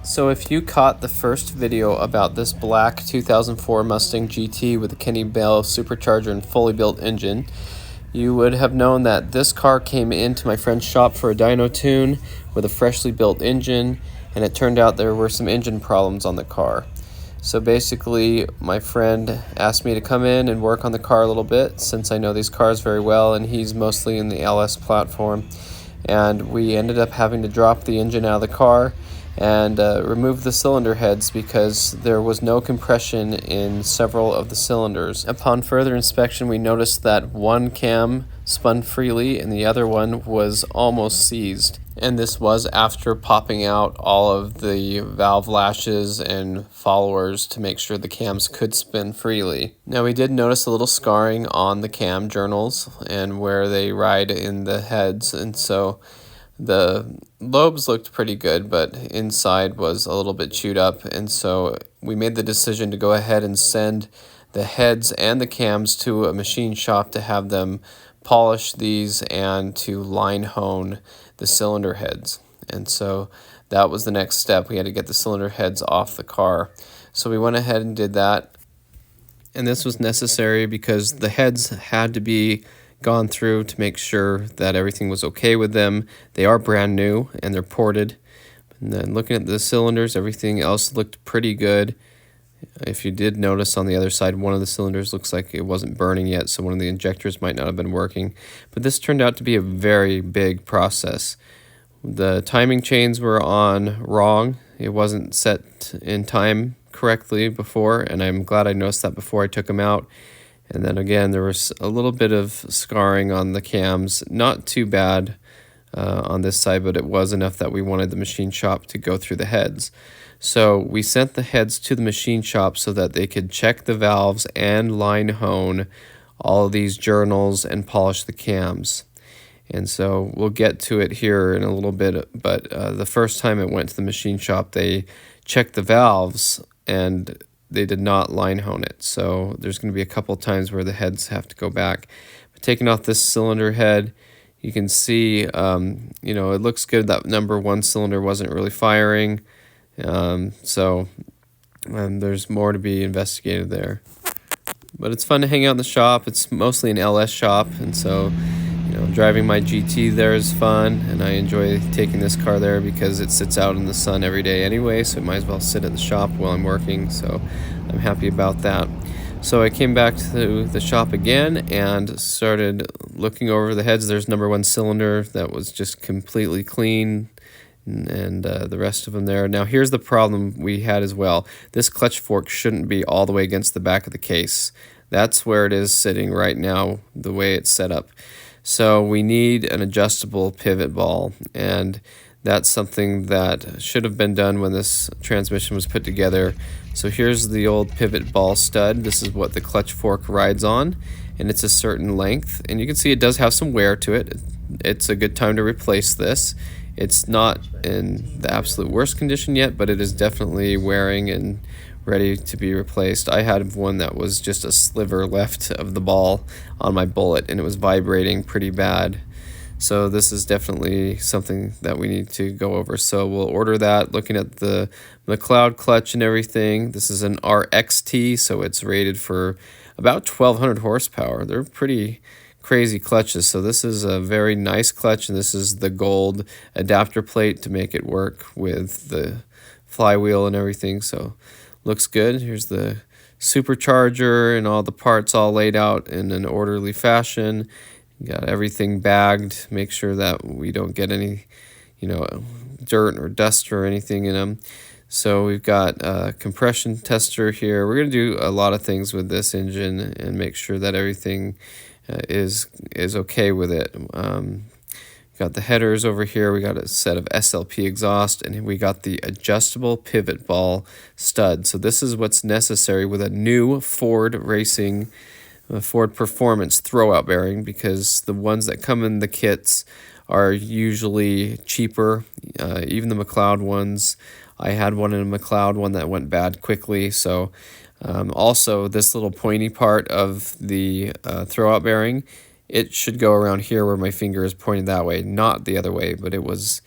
So if you caught the first video about this black 2004 Mustang GT with a Kenne supercharger and fully built engine, you would have known that this car came into my friend's shop for a dyno tune with a freshly built engine, and it turned out there were some engine problems on the car. So basically, my friend asked me to come in and work on the car a little bit, since I know these cars very well and he's mostly in the LS platform. And we ended up having to drop the engine out of the car and remove the cylinder heads because there was no compression in several of the cylinders. Upon further inspection, we noticed that one cam spun freely and the other one was almost seized. And this was after popping out all of the valve lashes and followers to make sure the cams could spin freely. Now, we did notice a little scarring on the cam journals and where they ride in the heads, and so the lobes looked pretty good, but inside was a little bit chewed up, and so we made the decision to go ahead and send the heads and the cams to a machine shop to have them polish these and to line hone the cylinder heads. And so that was the next step. We had to get the cylinder heads off the car. So we went ahead and did that. And this was necessary because the heads had to be gone through to make sure that everything was okay with them. They are brand new and they're ported. And then looking at the cylinders, everything else looked pretty good. If you did notice on the other side, one of the cylinders looks like it wasn't burning yet, so one of the injectors might not have been working. But this turned out to be a very big process. The timing chains were on wrong. It wasn't set in time correctly before, and I'm glad I noticed that before I took them out. And then again, there was a little bit of scarring on the cams. Not too bad on this side, but it was enough that we wanted the machine shop to go through the heads. So we sent the heads to the machine shop so that they could check the valves and line hone all of these journals and polish the cams. And so we'll get to it here in a little bit, but the first time it went to the machine shop, they checked the valves and they did not line hone it. So there's going to be a couple times where the heads have to go back. But taking off this cylinder head, you can see, it looks good. That number one cylinder wasn't really firing. So there's more to be investigated there. But it's fun to hang out in the shop. It's mostly an LS shop, and so driving my GT there is fun, and I enjoy taking this car there because it sits out in the sun every day anyway, so it might as well sit at the shop while I'm working, so I'm happy about that. So I came back to the shop again and started looking over the heads. There's number one cylinder that was just completely clean, and the rest of them there. Now here's the problem we had as well. This clutch fork shouldn't be all the way against the back of the case. That's where it is sitting right now, the way it's set up. So we need an adjustable pivot ball, and that's something that should have been done when this transmission was put together. So here's the old pivot ball stud. This is what the clutch fork rides on, and it's a certain length, and you can see it does have some wear to it. It's a good time to replace this. It's not in the absolute worst condition yet, but it is definitely wearing and ready to be replaced. I had one that was just a sliver left of the ball on my bullet, and it was vibrating pretty bad. So this is definitely something that we need to go over. So we'll order that. Looking at the McLeod clutch and everything, this is an RXT, so it's rated for about 1,200 horsepower. They're pretty crazy clutches. So this is a very nice clutch, and this is the gold adapter plate to make it work with the flywheel and everything. So looks good. Here's the supercharger and all the parts all laid out in an orderly fashion. You got everything bagged. Make sure that we don't get any, dirt or dust or anything in them. So we've got a compression tester here. We're going to do a lot of things with this engine and make sure that everything is okay with it. Got the headers over here. We got a set of SLP exhaust, and we got the adjustable pivot ball stud. So this is what's necessary with a new Ford Performance throwout bearing, because the ones that come in the kits are usually cheaper. Even the McLeod ones. I had one in a McLeod one that went bad quickly. So also this little pointy part of the throwout bearing it should go around here where my finger is pointing that way, not the other way, but it was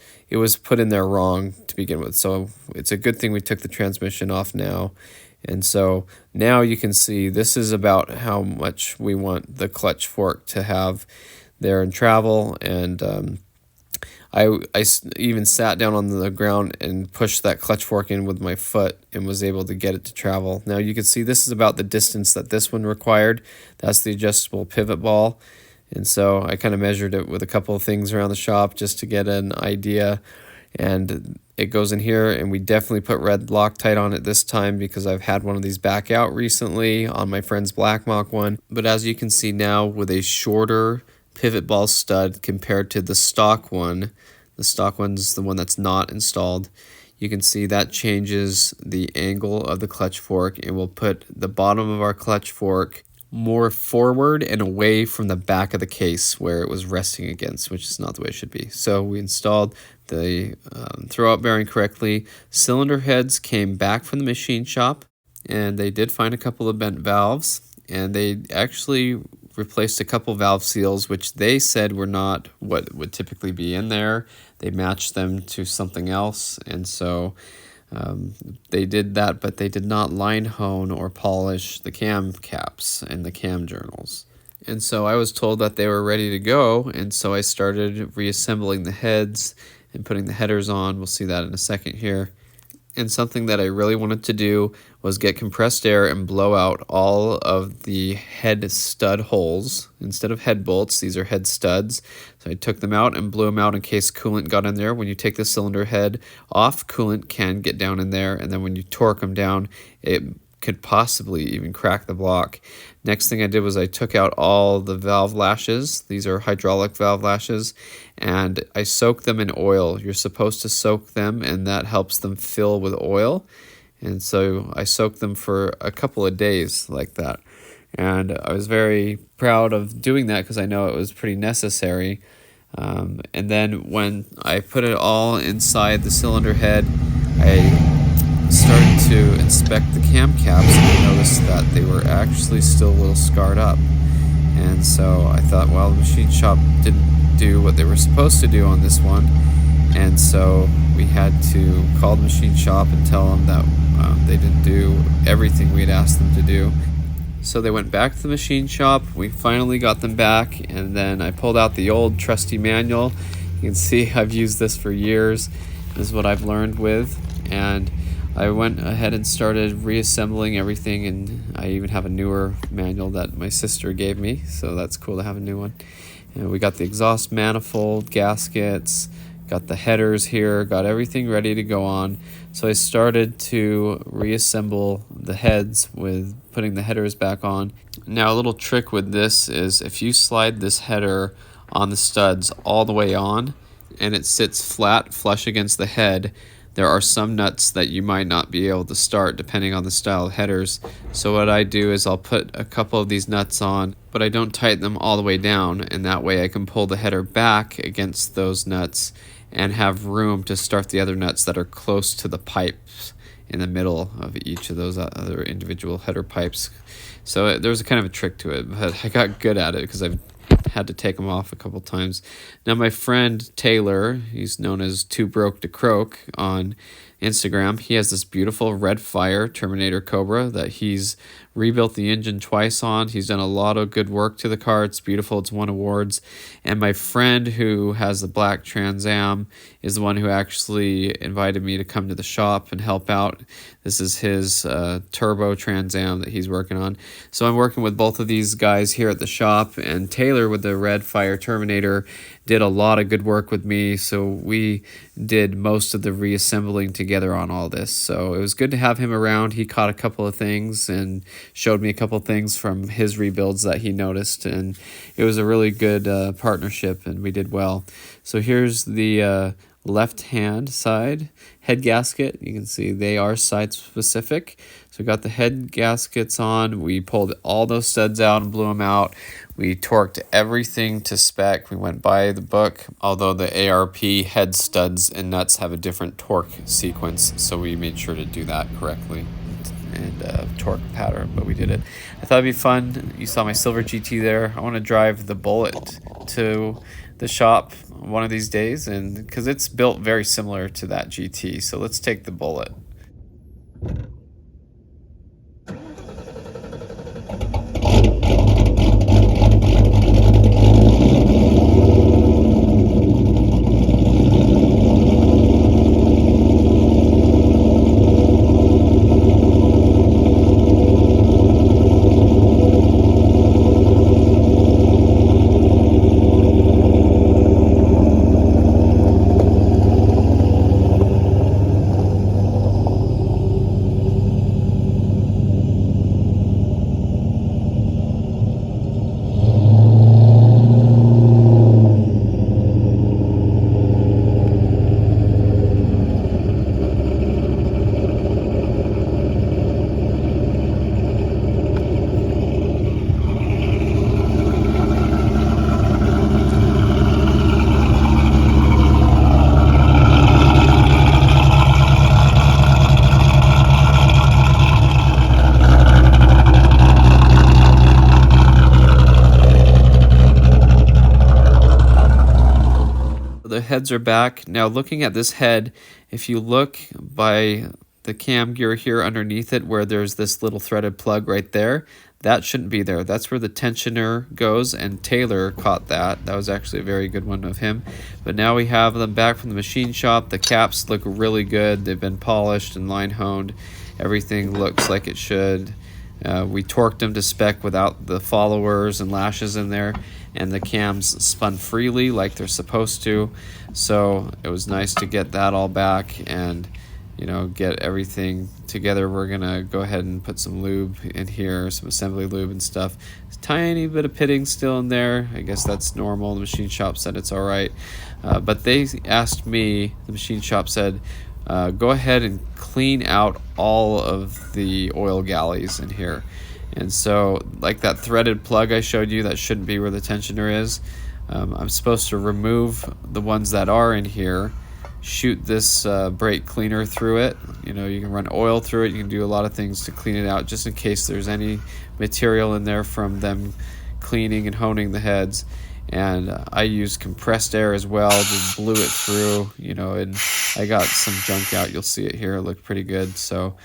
put in there wrong to begin with. So it's a good thing we took the transmission off now. And so now you can see this is about how much we want the clutch fork to have there in travel. And I even sat down on the ground and pushed that clutch fork in with my foot and was able to get it to travel. Now you can see this is about the distance that this one required. That's the adjustable pivot ball. And so I kind of measured it with a couple of things around the shop just to get an idea. And it goes in here, and we definitely put red Loctite on it this time because I've had one of these back out recently on my friend's Black Mock one. But as you can see now, with a shorter pivot ball stud compared to the stock one's the one that's not installed, you can see that changes the angle of the clutch fork and will put the bottom of our clutch fork more forward and away from the back of the case where it was resting against, which is not the way it should be. So we installed the throwout bearing correctly. Cylinder heads came back from the machine shop, and they did find a couple of bent valves, and they actually replaced a couple valve seals, which they said were not what would typically be in there. They matched them to something else, and so they did that, but they did not line hone or polish the cam caps and the cam journals. And so I was told that they were ready to go, and so I started reassembling the heads and putting the headers on. We'll see that in a second here. And something that I really wanted to do was get compressed air and blow out all of the head stud holes. Instead of head bolts, these are head studs. So I took them out and blew them out in case coolant got in there. When you take the cylinder head off, coolant can get down in there. And then when you torque them down, it could possibly even crack the block. Next thing I did was I took out all the valve lashes. These are hydraulic valve lashes, and I soaked them in oil. You're supposed to soak them, and that helps them fill with oil. And so I soaked them for a couple of days like that. And I was very proud of doing that because I know it was pretty necessary. And then when I put it all inside the cylinder head, I started to inspect the cam caps, and I noticed that they were actually still a little scarred up. And so I thought, well, the machine shop didn't do what they were supposed to do on this one. And so we had to call the machine shop and tell them that they didn't do everything we'd asked them to do. So they went back to the machine shop. We finally got them back, and then I pulled out the old trusty manual. You can see I've used this for years. This is what I've learned with. And I went ahead and started reassembling everything, and I even have a newer manual that my sister gave me, so that's cool to have a new one. And we got the exhaust manifold, gaskets, got the headers here, got everything ready to go on. So I started to reassemble the heads with putting the headers back on. Now a little trick with this is if you slide this header on the studs all the way on and it sits flat flush against the head, there are some nuts that you might not be able to start depending on the style of headers. So what I do is I'll put a couple of these nuts on, but I don't tighten them all the way down, and that way I can pull the header back against those nuts and have room to start the other nuts that are close to the pipes in the middle of each of those other individual header pipes. So there's a kind of a trick to it, but I got good at it because I've had to take them off a couple times. Now my friend Taylor, he's known as Too Broke to Croak on Instagram, he has this beautiful Red Fire Terminator Cobra that he's rebuilt the engine twice on. He's done a lot of good work to the car. It's beautiful. It's won awards. And my friend who has the black Trans Am is the one who actually invited me to come to the shop and help out. This is his turbo Trans Am that he's working on. So I'm working with both of these guys here at the shop, and Taylor with the Red Fire Terminator did a lot of good work with me. So we did most of the reassembling together on all this. So it was good to have him around. He caught a couple of things and showed me a couple of things from his rebuilds that he noticed, and it was a really good partnership, and we did well. So here's the left hand side head gasket. You can see they are site specific. So we got the head gaskets on. We pulled all those studs out and blew them out. We torqued everything to spec. We went by the book, although the ARP head studs and nuts have a different torque sequence, so we made sure to do that correctly. and torque pattern, but we did it. I thought it'd be fun. You saw my silver GT there. I want to drive the Bullet to the shop one of these days, and because it's built very similar to that GT. So let's take the Bullet. The heads are back. Now looking at this head, if you look by the cam gear here underneath it where there's this little threaded plug right there, that shouldn't be there. That's where the tensioner goes, and Taylor caught that. That was actually a very good one of him. But now we have them back from the machine shop. The caps look really good. They've been polished and line honed. Everything looks like it should. We torqued them to spec without the followers and lashes in there, and the cams spun freely like they're supposed to. So it was nice to get that all back and, you know, get everything together. We're gonna go ahead and put some lube in here, some assembly lube and stuff. A tiny bit of pitting still in there. I guess that's normal. The machine shop said it's all right, but they asked me, the machine shop said, go ahead and clean out all of the oil galleys in here. And so, like that threaded plug I showed you, that shouldn't be where the tensioner is. I'm supposed to remove the ones that are in here, shoot this brake cleaner through it. You know, you can run oil through it. You can do a lot of things to clean it out, just in case there's any material in there from them cleaning and honing the heads. And I used compressed air as well, just blew it through, you know, and I got some junk out. You'll see it here. It looked pretty good. So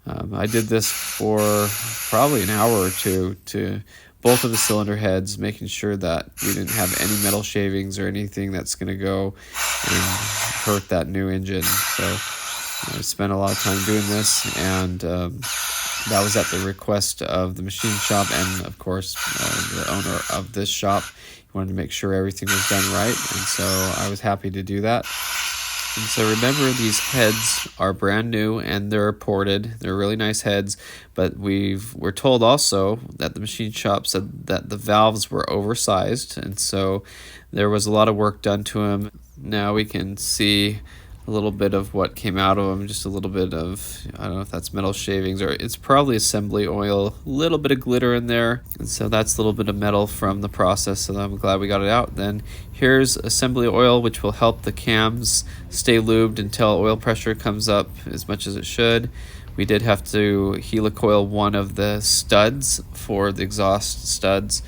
I did this for probably an hour or two to both of the cylinder heads, making sure that we didn't have any metal shavings or anything that's going to go and hurt that new engine. So I spent a lot of time doing this, and that was at the request of the machine shop and, of course, the owner of this shop. He wanted to make sure everything was done right, and so I was happy to do that. And so remember, these heads are brand new and they're ported. They're really nice heads, but we're told also that the machine shop said that the valves were oversized, and so there was a lot of work done to them. Now we can see a little bit of what came out of them, just a little bit of, I don't know if that's metal shavings or it's probably assembly oil, a little bit of glitter in there, and so that's a little bit of metal from the process, so I'm glad we got it out. Then here's assembly oil, which will help the cams stay lubed until oil pressure comes up as much as it should. We did have to helicoil one of the studs for the exhaust studs.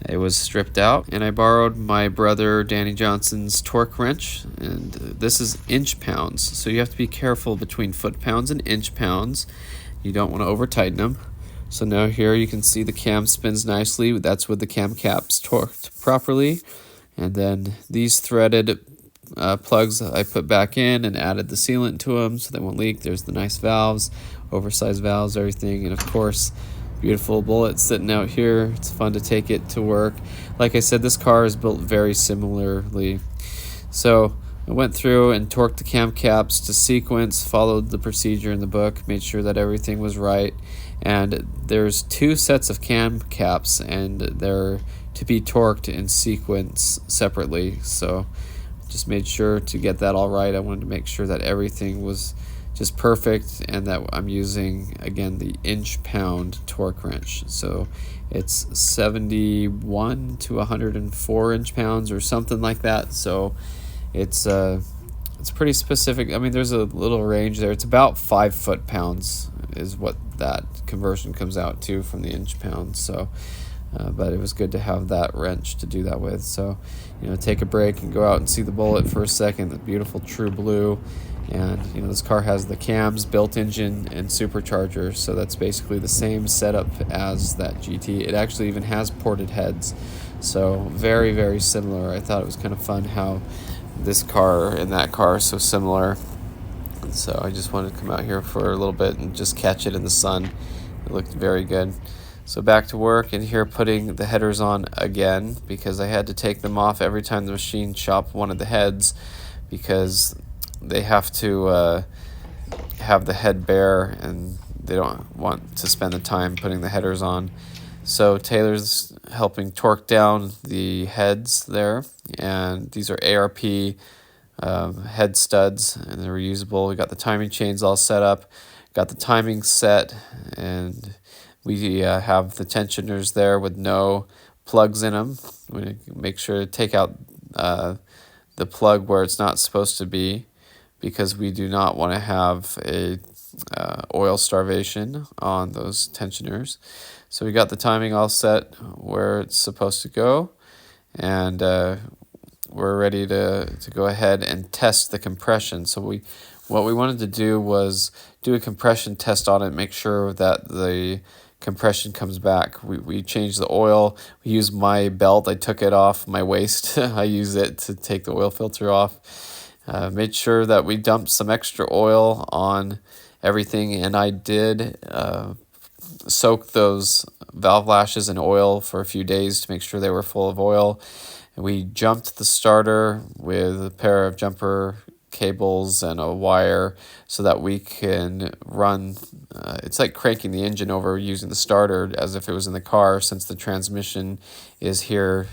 It was stripped out, and I borrowed my brother Danny Johnson's torque wrench, and this is inch pounds, so you have to be careful between foot pounds and inch pounds. You don't want to over tighten them. So now here you can see the cam spins nicely. That's with the cam caps torqued properly. And then these threaded plugs I put back in and added the sealant to them so they won't leak. There's the nice valves, oversized valves, everything, and of course beautiful Bullet sitting out here. It's fun to take it to work. Like I said, this car is built very similarly. So I went through and torqued the cam caps to sequence, followed the procedure in the book, made sure that everything was right. And there's two sets of cam caps, and they're to be torqued in sequence separately. So just made sure to get that all right. I wanted to make sure that everything was just perfect, and that I'm using, again, the inch pound torque wrench. So it's 71 to 104 inch pounds or something like that. So it's pretty specific. I mean, there's a little range there. It's about 5 foot-pounds is what that conversion comes out too from the inch-pounds. So but it was good to have that wrench to do that with. So, take a break and go out and see the Bullet for a second, the beautiful true blue. And, this car has the cams, built engine, and supercharger. So that's basically the same setup as that GT. It actually even has ported heads. So very, very similar. I thought it was kind of fun how this car and that car are so similar. And so I just wanted to come out here for a little bit and just catch it in the sun. It looked very good. So back to work, and here putting the headers on again, because I had to take them off every time the machine shop wanted the heads, because they have to have the head bare and they don't want to spend the time putting the headers on. So Taylor's helping torque down the heads there, and these are ARP head studs, and they're reusable. We got the timing chains all set up, got the timing set, and we have the tensioners there with no plugs in them. We make sure to take out the plug where it's not supposed to be, because we do not want to have a oil starvation on those tensioners. So we got the timing all set where it's supposed to go, and we're ready to go ahead and test the compression. So what we wanted to do was do a compression test on it, make sure that the compression comes back. We changed the oil. We used my belt. I took it off my waist. I use it to take the oil filter off. Made sure that we dumped some extra oil on everything, and I did soak those valve lashes in oil for a few days to make sure they were full of oil. And we jumped the starter with a pair of jumper cables and a wire so that we can run. It's like cranking the engine over using the starter as if it was in the car, since the transmission is here.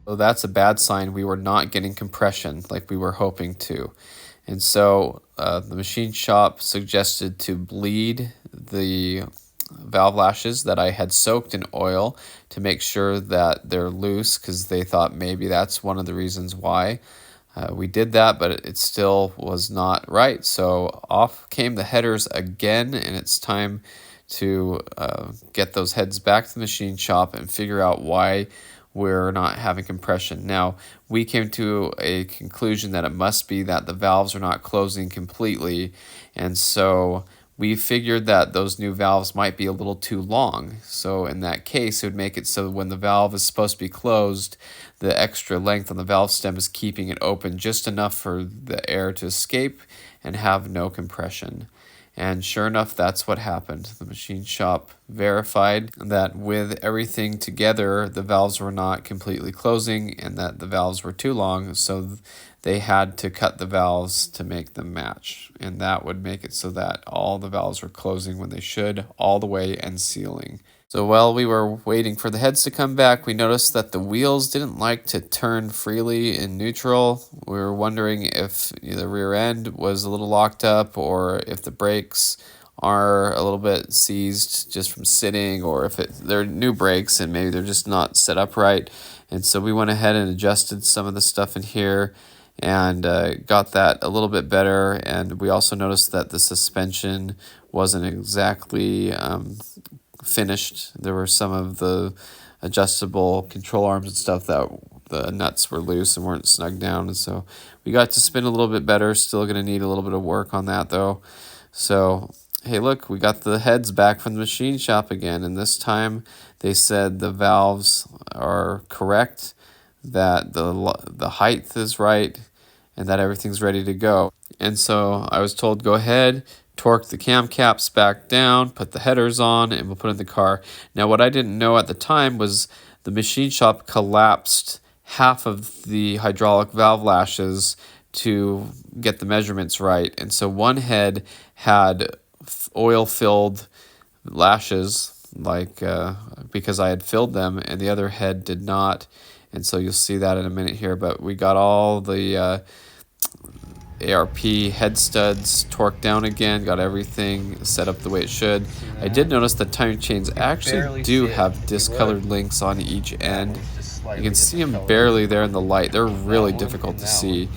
So that's a bad sign. We were not getting compression like we were hoping to. And so the machine shop suggested to bleed the valve lashes that I had soaked in oil to make sure that they're loose, because they thought maybe that's one of the reasons why. We did that, but it still was not right. So off came the headers again, and it's time to get those heads back to the machine shop and figure out why we're not having compression. Now, we came to a conclusion that it must be that the valves are not closing completely, and so we figured that those new valves might be a little too long. So in that case, it would make it so when the valve is supposed to be closed, the extra length on the valve stem is keeping it open just enough for the air to escape and have no compression. And sure enough, that's what happened. The machine shop verified that with everything together, the valves were not completely closing and that the valves were too long, so they had to cut the valves to make them match. And that would make it so that all the valves were closing when they should, all the way, and sealing. So while we were waiting for the heads to come back, we noticed that the wheels didn't like to turn freely in neutral. We were wondering if the rear end was a little locked up, or if the brakes are a little bit seized just from sitting, or if they're new brakes and maybe they're just not set up right. And so we went ahead and adjusted some of the stuff in here and got that a little bit better. And we also noticed that the suspension wasn't exactly finished. There were some of the adjustable control arms and stuff that the nuts were loose and weren't snugged down, and so we got to spin a little bit better. Still going to need a little bit of work on that though. So hey, look, we got the heads back from the machine shop again, and this time they said the valves are correct, that the height is right, and that everything's ready to go. And so I was told, go ahead, torque the cam caps back down, put the headers on, and we'll put it in the car. Now, what I didn't know at the time was the machine shop collapsed half of the hydraulic valve lashes to get the measurements right. And so one head had oil-filled lashes, like because I had filled them and the other head did not, and so you'll see that in a minute here. But we got all the ARP head studs torqued down again, got everything set up the way it should. I did notice the timing chains actually do have discolored links on each end. You can see them barely there in the light. They're really difficult to see.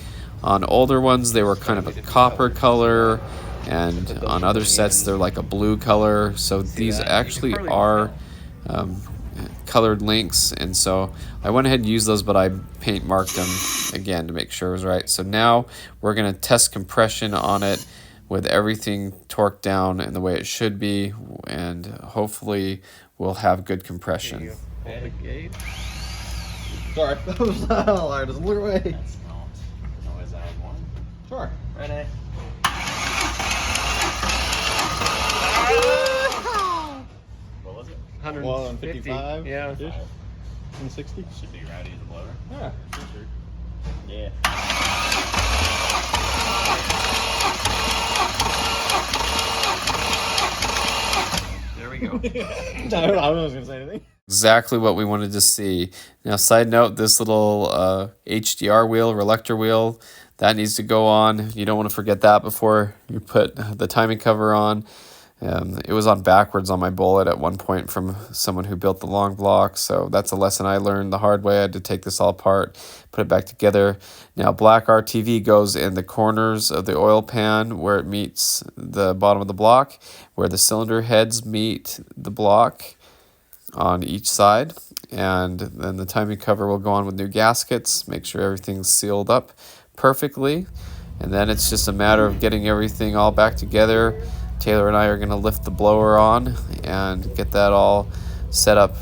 On older ones, they were kind of a copper color, and on other sets, they're like a blue color. So these actually are colored links, and so I went ahead and used those, but I paint marked them again to make sure it was right. So now we're going to test compression on it with everything torqued down in the way it should be, and hopefully we'll have good compression. Sorry, that was not allowed. Just look away. That's not the noise I want. Sure. Ready? What was it? 155? Yeah. 160? Should be rowdy as a blower. Yeah, sure. Yeah. There we go. I don't know, I was going to say anything. Exactly what we wanted to see. Now, side note, this little HDR wheel, relector wheel, that needs to go on. You don't want to forget that before you put the timing cover on. It was on backwards on my bullet at one point from someone who built the long block, so that's a lesson I learned the hard way. I had to take this all apart, put it back together. Now, black RTV goes in the corners of the oil pan where it meets the bottom of the block, where the cylinder heads meet the block on each side, and then the timing cover will go on with new gaskets, make sure everything's sealed up perfectly, and then it's just a matter of getting everything all back together. Taylor and I are going to lift the blower on and get that all set up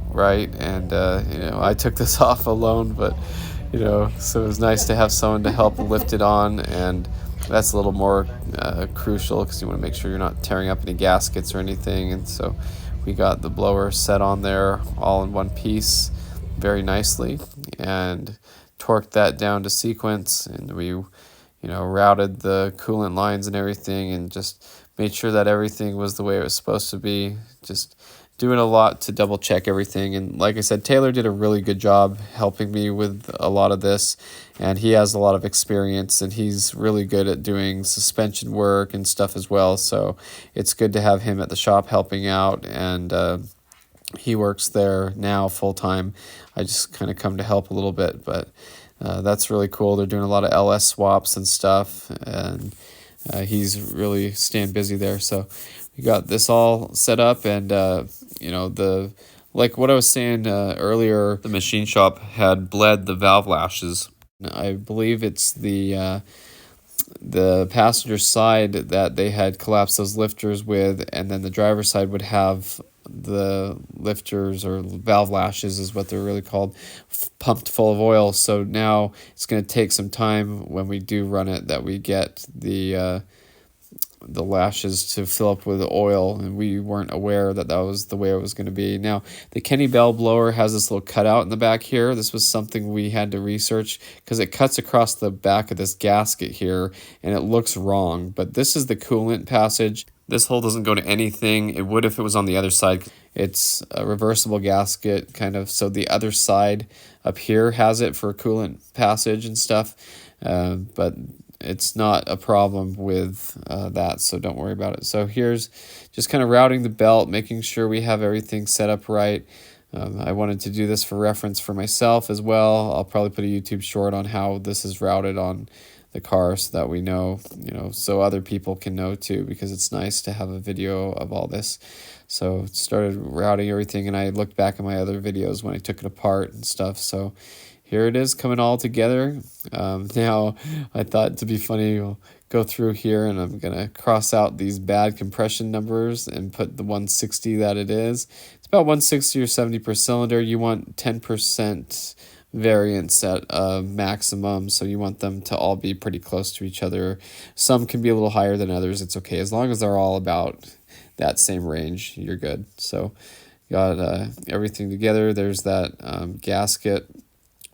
right, and I took this off alone, but so it was nice to have someone to help lift it on, and that's a little more crucial because you want to make sure you're not tearing up any gaskets or anything. And so we got the blower set on there all in one piece very nicely and torqued that down to sequence, and we routed the coolant lines and everything and just made sure that everything was the way it was supposed to be, just doing a lot to double check everything. And like I said, Taylor did a really good job helping me with a lot of this, and he has a lot of experience, and he's really good at doing suspension work and stuff as well, so it's good to have him at the shop helping out, and he works there now full-time. I just kind of come to help a little bit, but that's really cool. They're doing a lot of LS swaps and stuff, and he's really staying busy there. So we got this all set up, and like what I was saying earlier, the machine shop had bled the valve lashes. I believe it's the passenger side that they had collapsed those lifters with, and then the driver's side would have the lifters, or valve lashes is what they're really called, pumped full of oil. So now it's going to take some time when we do run it that we get the lashes to fill up with oil, and we weren't aware that that was the way it was going to be. Now, the Kenne bell blower has this little cutout in the back here. This was something we had to research because it cuts across the back of this gasket here, and it looks wrong. But this is the coolant passage. This hole doesn't go to anything. It would if it was on the other side. It's a reversible gasket, kind of, so the other side up here has it for coolant passage and stuff, but it's not a problem with that, so don't worry about it. So here's just kind of routing the belt, making sure we have everything set up right. I wanted to do this for reference for myself as well. I'll probably put a YouTube short on how this is routed on the car so that we know, so other people can know too, because it's nice to have a video of all this. So started routing everything, and I looked back at my other videos when I took it apart and stuff. So here it is coming all together. Now I thought, to be funny, we'll go through here and I'm going to cross out these bad compression numbers and put the 160 that it is. It's about 160 or 70 per cylinder. You want 10% variance at a maximum, so you want them to all be pretty close to each other. Some can be a little higher than others. It's okay. As long as they're all about that same range, you're good. So got everything together. There's that gasket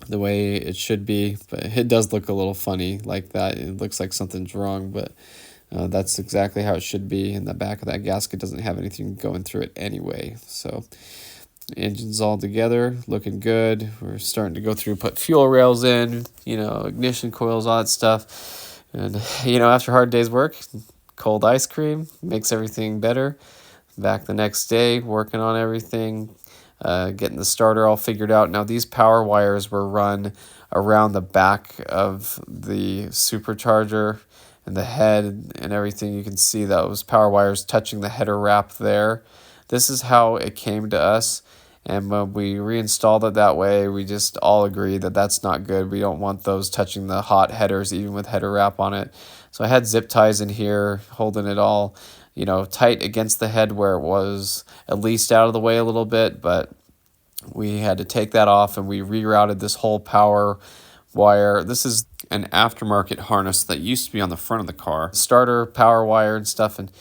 the way it should be, but it does look a little funny like that. It looks like something's wrong, but That's exactly how it should be, and the back of that gasket doesn't have anything going through it anyway. So engine's all together, looking good. We're starting to go through, put fuel rails in, ignition coils, all that stuff. And, after a hard day's work, cold ice cream makes everything better. Back the next day, working on everything, getting the starter all figured out. Now, these power wires were run around the back of the supercharger and the head and everything. You can see those power wires touching the header wrap there. This is how it came to us. And when we reinstalled it that way, we just all agreed that that's not good. We don't want those touching the hot headers, even with header wrap on it. So I had zip ties in here, holding it all, tight against the head where it was at least out of the way a little bit. But we had to take that off, and we rerouted this whole power wire. This is an aftermarket harness that used to be on the front of the car. Starter, power wire, and stuff. And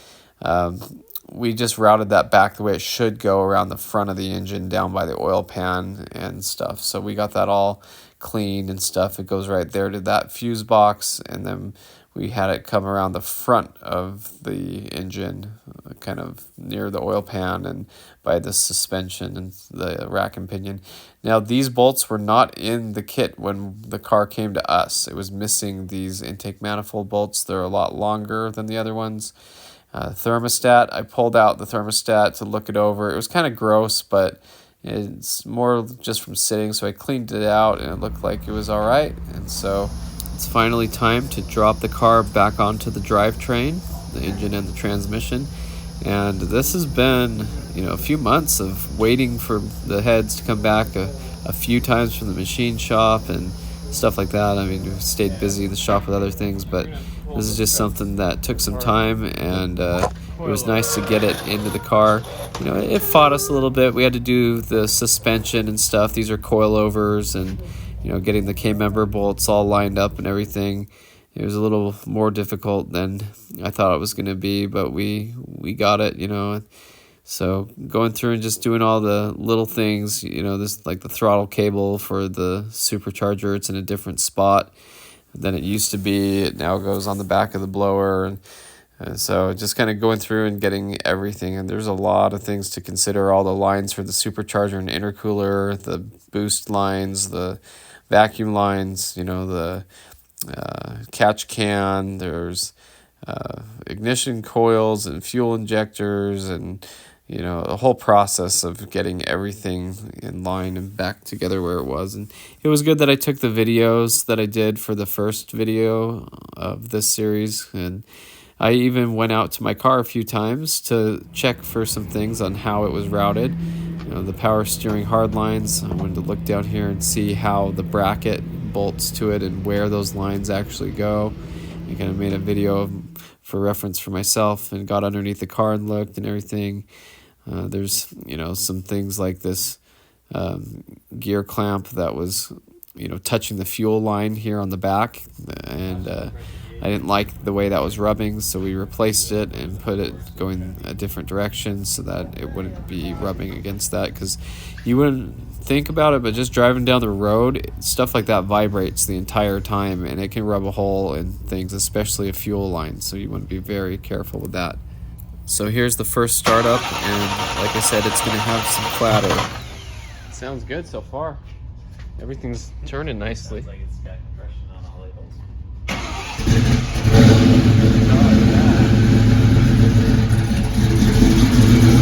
we just routed that back the way it should go, around the front of the engine down by the oil pan and stuff. So we got that all cleaned and stuff. It goes right there to that fuse box, and then we had it come around the front of the engine, kind of near the oil pan and by the suspension and the rack and pinion. Now, these bolts were not in the kit when the car came to us. It was missing these intake manifold bolts. They're a lot longer than the other ones. Thermostat, I pulled out the thermostat to look it over. It was kind of gross, but it's more just from sitting, so I cleaned it out and it looked like it was all right. And so it's finally time to drop the car back onto the drivetrain, the engine and the transmission. And this has been, a few months of waiting for the heads to come back a few times from the machine shop and stuff like that. I mean, we stayed busy in the shop with other things, but this is just something that took some time, and it was nice to get it into the car. It fought us a little bit. We had to do the suspension and stuff. These are coilovers, and getting the K-member bolts all lined up and everything. It was a little more difficult than I thought it was going to be, but we got it, So going through and just doing all the little things, this like the throttle cable for the supercharger, it's in a different spot than it used to be. It now goes on the back of the blower, and so just kind of going through and getting everything. And there's a lot of things to consider. All the lines for the supercharger and intercooler, the boost lines, the vacuum lines, the catch can, there's ignition coils and fuel injectors, and the whole process of getting everything in line and back together where it was. And it was good that I took the videos that I did for the first video of this series, and I even went out to my car a few times to check for some things on how it was routed. The power steering hard lines, I wanted to look down here and see how the bracket bolts to it and where those lines actually go. I kind of made a video for reference for myself and got underneath the car and looked and everything. There's, some things like this gear clamp that was, touching the fuel line here on the back, and I didn't like the way that was rubbing, so we replaced it and put it going a different direction so that it wouldn't be rubbing against that, because you wouldn't think about it, but just driving down the road, stuff like that vibrates the entire time, and it can rub a hole in things, especially a fuel line, so you want to be very careful with that. So here's the first startup, and like I said, it's going to have some clatter. Sounds good so far. Everything's turning nicely. Sounds like it's got compression on all the holes.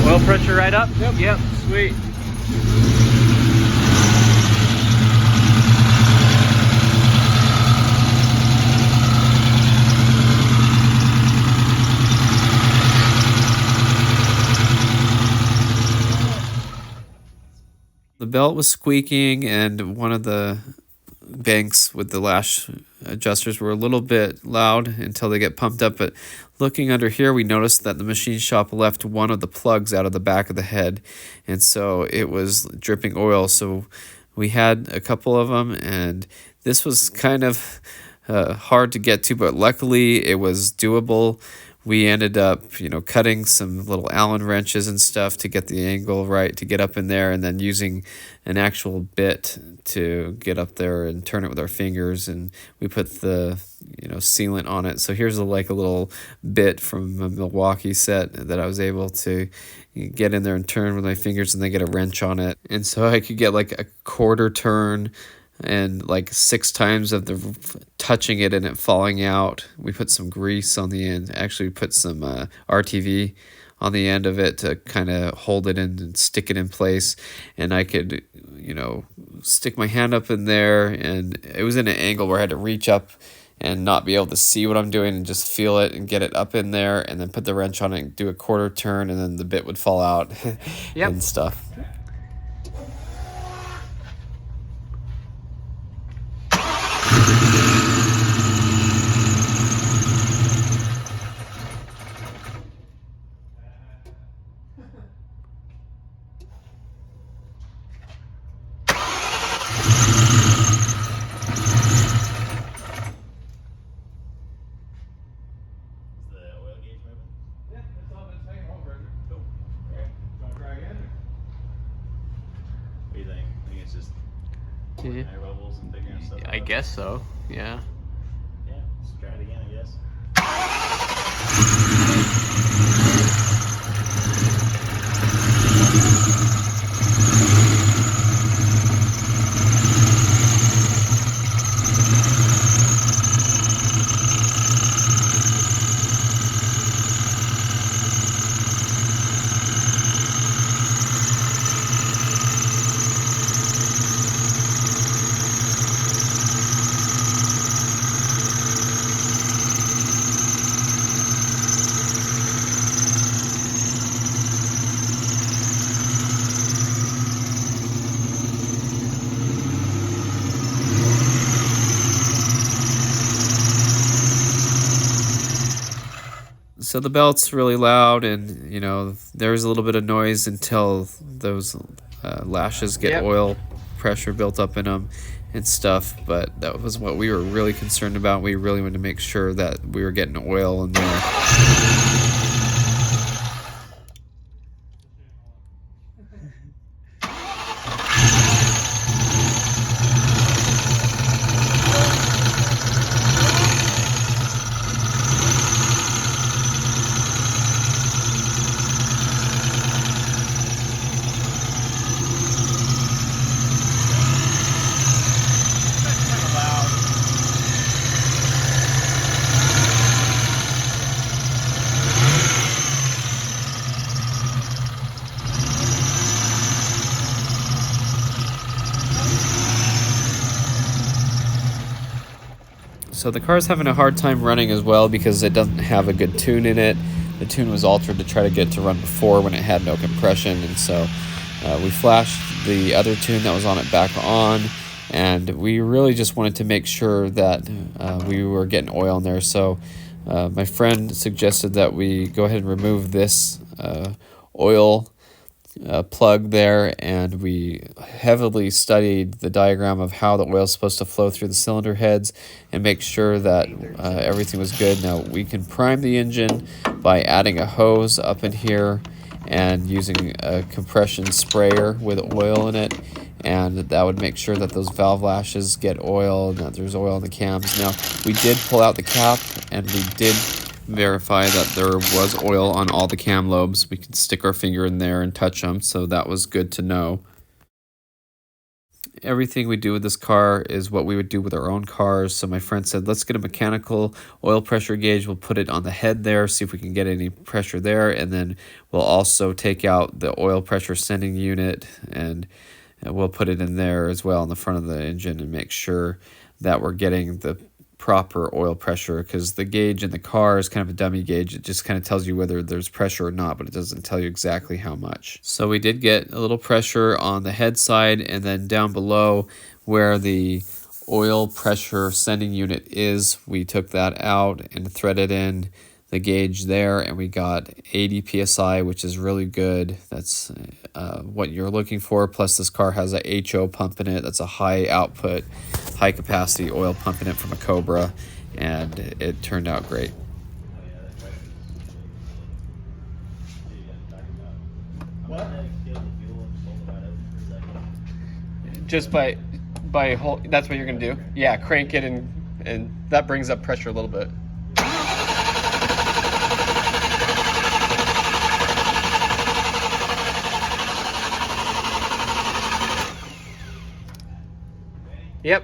Oil pressure right up? Yep, sweet. The belt was squeaking, and one of the banks with the lash adjusters were a little bit loud until they get pumped up. But looking under here, we noticed that the machine shop left one of the plugs out of the back of the head, and so it was dripping oil. So we had a couple of them, and this was kind of hard to get to, but luckily it was doable. we ended up, you know, cutting some little Allen wrenches and stuff to get the angle right to get up in there, and then using an actual bit to get up there and turn it with our fingers, and we put the, you know, sealant on it. So here's like a little bit from a Milwaukee set that I was able to get in there and turn with my fingers, and then get a wrench on it. And so I could get like a quarter turn and like 6 times of the touching it and it falling out. We put some grease on the end. Actually, we put some RTV on the end of it to kind of hold it in and stick it in place. And I could, you know, stick my hand up in there, and it was in an angle where I had to reach up and not be able to see what I'm doing and just feel it and get it up in there, and then put the wrench on it and do a quarter turn, and then the bit would fall out and stuff. What do you think? I think it's just air bubbles and figuring stuff out. I guess so, yeah. Yeah, let's try it again, I guess. So the belt's really loud, and you know, there's a little bit of noise until those lashes get oil pressure built up in them and stuff. But that was what we were really concerned about. We really wanted to make sure that we were getting oil in there. So the car's having a hard time running as well because it doesn't have a good tune in it. The tune was altered to try to get to run before when it had no compression, and so we flashed the other tune that was on it back on, and we really just wanted to make sure that we were getting oil in there. So my friend suggested that we go ahead and remove this oil plug there, and we heavily studied the diagram of how the oil is supposed to flow through the cylinder heads and make sure that everything was good. Now we can prime the engine by adding a hose up in here and using a compression sprayer with oil in it, and that would make sure that those valve lashes get oil and that there's oil in the cams. Now we did pull out the cap, and we did verify that there was oil on all the cam lobes. We could stick our finger in there and touch them, so that was good to know. Everything we do with this car is what we would do with our own cars. So my friend said, let's get a mechanical oil pressure gauge. We'll put it on the head there, see if we can get any pressure there, and then we'll also take out the oil pressure sending unit, and we'll put it in there as well on the front of the engine and make sure that we're getting the proper oil pressure, because the gauge in the car is kind of a dummy gauge. It just kind of tells you whether there's pressure or not, but it doesn't tell you exactly how much. So we did get a little pressure on the head side, and then down below where the oil pressure sending unit is, we took that out and threaded in the gauge there, and we got 80 psi, which is really good. That's what you're looking for. Plus this car has a HO pump in it. That's a high output, high capacity oil pump in it from a Cobra, and it turned out great. just by that's what you're gonna do. Yeah, crank it and that brings up pressure a little bit. Yep.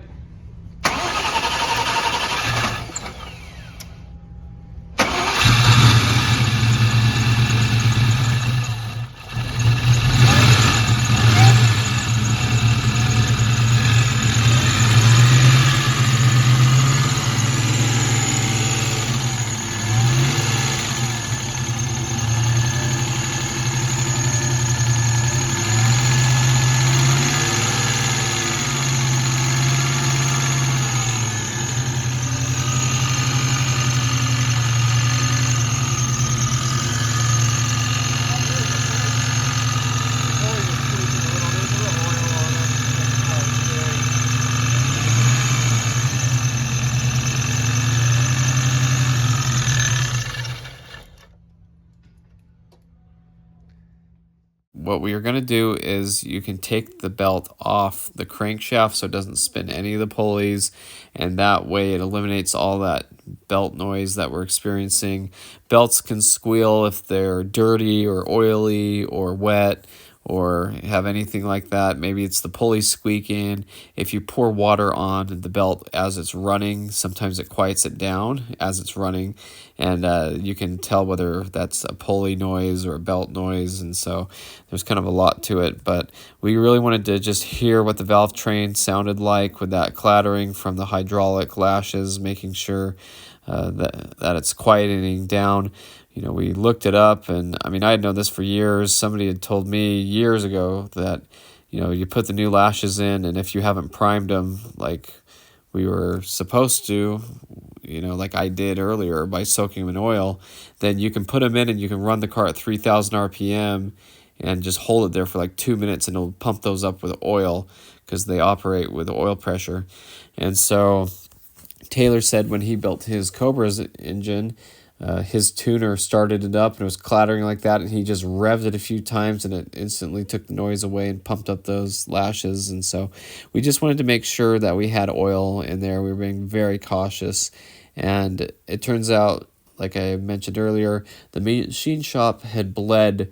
What we are going to do is you can take the belt off the crankshaft so it doesn't spin any of the pulleys, and that way it eliminates all that belt noise that we're experiencing. Belts can squeal if they're dirty or oily or wet or have anything like that. Maybe it's the pulley squeaking. If you pour water on the belt as it's running, sometimes it quiets it down as it's running, and you can tell whether that's a pulley noise or a belt noise, and so there's kind of a lot to it. But we really wanted to just hear what the valve train sounded like with that clattering from the hydraulic lashes, making sure that it's quieting down. You know, we looked it up, and I mean, I had known this for years. Somebody had told me years ago that, you know, you put the new lashes in, and if you haven't primed them like we were supposed to, you know, like I did earlier by soaking them in oil, then you can put them in and you can run the car at 3,000 RPM and just hold it there for like 2 minutes, and it'll pump those up with oil because they operate with oil pressure. And so Taylor said when he built his Cobra's engine, his tuner started it up and it was clattering like that, and he just revved it a few times and it instantly took the noise away and pumped up those lashes. And so we just wanted to make sure that we had oil in there. We were being very cautious, and it turns out, like I mentioned earlier, the machine shop had bled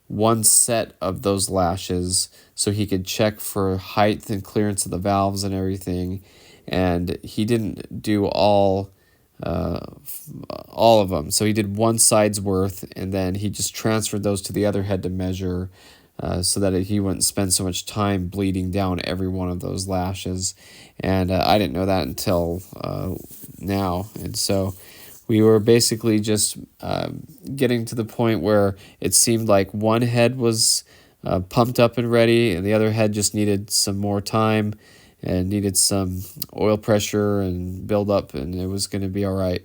one set of those lashes so he could check for height and clearance of the valves and everything, and he didn't do all of them. So he did one side's worth, and then he just transferred those to the other head to measure, so that he wouldn't spend so much time bleeding down every one of those lashes. And I didn't know that until now. And so we were basically just getting to the point where it seemed like one head was pumped up and ready, and the other head just needed some more time and needed some oil pressure and build up, and it was going to be all right.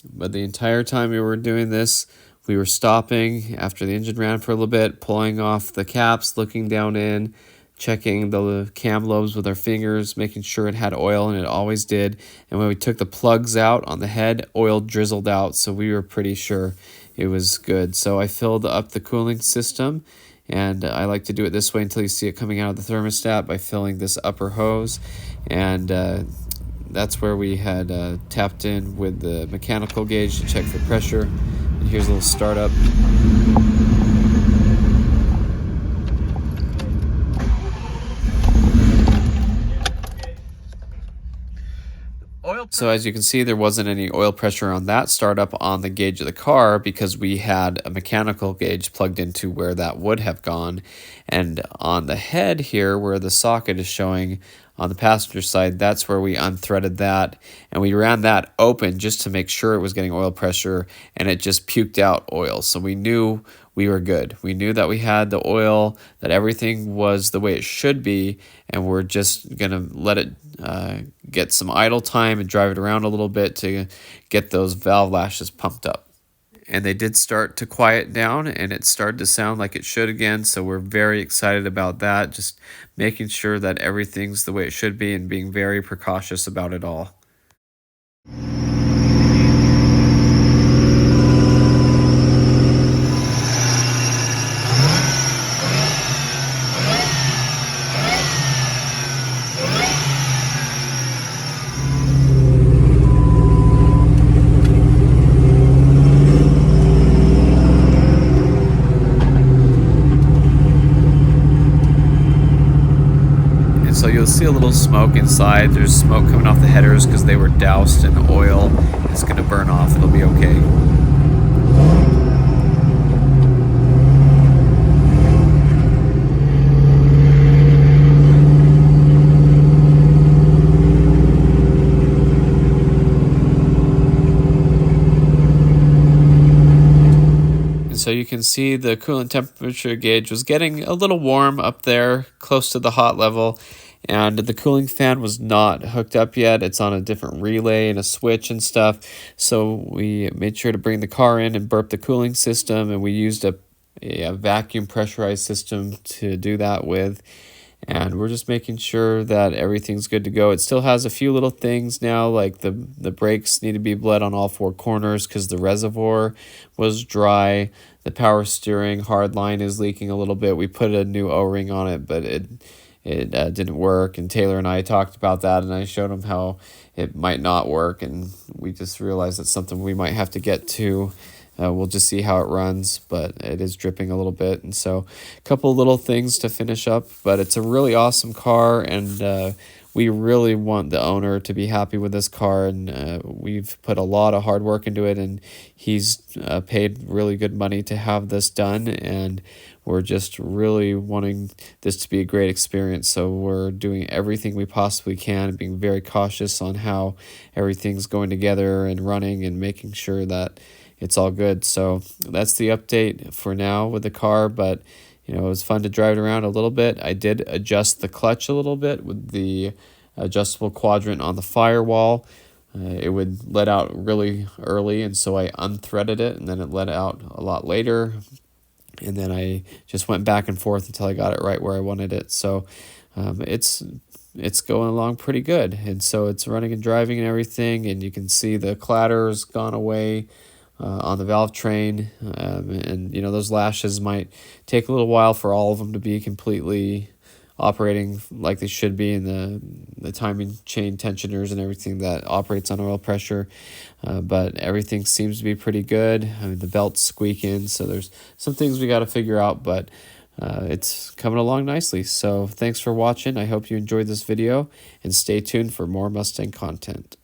But the entire time we were doing this, we were stopping after the engine ran for a little bit, pulling off the caps, looking down in, checking the cam lobes with our fingers, making sure it had oil, and it always did. And when we took the plugs out on the head, oil drizzled out, so we were pretty sure it was good. So I filled up the cooling system, and I like to do it this way until you see it coming out of the thermostat by filling this upper hose. And that's where we had tapped in with the mechanical gauge to check for pressure. And here's a little startup. So as you can see, there wasn't any oil pressure on that startup on the gauge of the car because we had a mechanical gauge plugged into where that would have gone. And on the head here, where the socket is showing on the passenger side, that's where we unthreaded that. And we ran that open just to make sure it was getting oil pressure, and it just puked out oil. So we knew we were good. We knew that we had the oil, that everything was the way it should be, and we're just going to let it get some idle time and drive it around a little bit to get those valve lashes pumped up. And they did start to quiet down, and it started to sound like it should again, so we're very excited about that, just making sure that everything's the way it should be and being very precautious about it all. see a little smoke inside. There's smoke coming off the headers because they were doused in oil. It's going to burn off. It'll be okay. So you can see the coolant temperature gauge was getting a little warm up there, close to the hot level, and the cooling fan was not hooked up yet. It's on a different relay and a switch and stuff. So we made sure to bring the car in and burp the cooling system, and we used a vacuum pressurized system to do that with. And we're just making sure that everything's good to go. It still has a few little things now, like the brakes need to be bled on all four corners because the reservoir was dry. The power steering hard line is leaking a little bit. We put a new O-ring on it, but it didn't work. And Taylor and I talked about that, and I showed him how it might not work. And we just realized it's something we might have to get to. We'll just see how it runs, but it is dripping a little bit. And so a couple little things to finish up, but it's a really awesome car, and we really want the owner to be happy with this car, and we've put a lot of hard work into it, and he's paid really good money to have this done, and we're just really wanting this to be a great experience. So we're doing everything we possibly can, being very cautious on how everything's going together and running and making sure that it's all good. So that's the update for now with the car, but you know, it was fun to drive it around a little bit. I did adjust the clutch a little bit with the adjustable quadrant on the firewall. It would let out really early, and so I unthreaded it, and then it let out a lot later, and then I just went back and forth until I got it right where I wanted it. So it's going along pretty good, and so it's running and driving and everything, and you can see the clatter's gone away on the valve train, and you know, those lashes might take a little while for all of them to be completely operating like they should be, and the timing chain tensioners and everything that operates on oil pressure, but everything seems to be pretty good. I mean, the belt's squeaking, so there's some things we got to figure out, but it's coming along nicely. So thanks for watching. I hope you enjoyed this video, and stay tuned for more Mustang content.